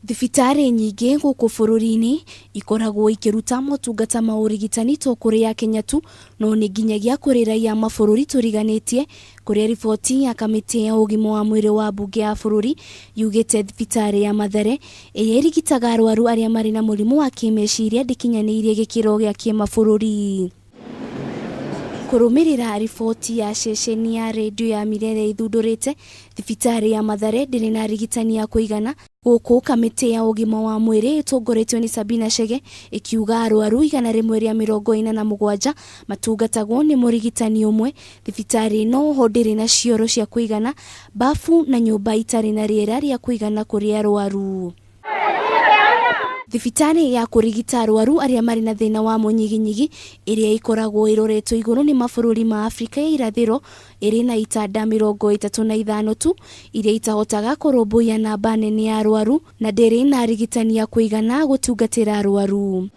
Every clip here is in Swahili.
Thibitari nyingi guku bururi-ini ikoragwo ikiruta motungata ma urigitani to kuri ya Kenyatta no ni nginyagia kuri raia mabururi turiganitie kuri riboti ya kamitii ya ugima wa mwiri wa bunge ya bururi yugite thibitari ya Mathare iria irigitaga arwaru aria mari na murimu wa kimeciria ndikinyanirie gikiro gia kimabururi. Kurumirira riboti ya ceceni ya redio ya Mirere ithundurite thibitari ya Mathare ndiri na arigitani ya kuigana guku kamitii ya ugima wa mwiri itongoretio ni Sabina Chege ikiuga arwaru 147 matungatagwo ni murigitani umwe. Thibitari no ho ndiri na cioro cia kuigana, bafu na nyumba itari na riera ria kuigana kuri arwaru. Thibitari ya kurigita arwaru aria mari na thina wa munyiginyigi iria ikoragwo iroretwo iguru ni mabururi ma Afrika ya irathiro iri na itanda 35 tu iria itahotaga kurumbuya namba nene ya arwaru na ndiri na arigitani ya kuigana gutungatira arwaru.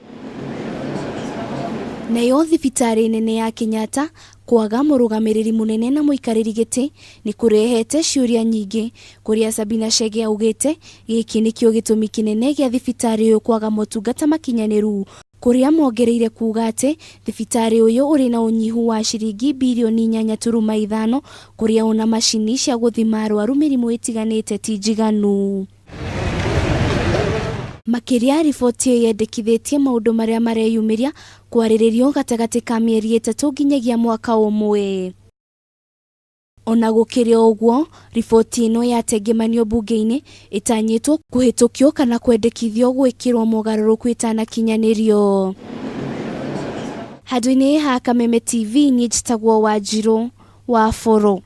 Nayo thibitari nene ya Kenyatta kwaga murugamiriri munene na muikariri giti ni kurehete ciuria nyingi kuria Sabina Chege augite giki nikio gitumi kinene gia thibitari uyu kwaga motungata makinyaniru, kuria mongereire kuga ati thibitari uyu uri na unyihu wa ciringi bilioni 4.5 kuria una macini cia guthima arwaru mirimu itiganite ti njiganu. Makiria riboti yendekithitie maundu maria mareyumiria kwariririo gatagati ka mieri 3 nginyagia mwaka umwe. Ona gukiri uguo, riboti ino yatengemanio bunge-ini itanyitwo kuhitukio kana kwendekithio gwikirwo mogaruruku itakinyanirio. Handũ-inĩ ha Kameme TV ni njitagwo Wanjiru wa Boro.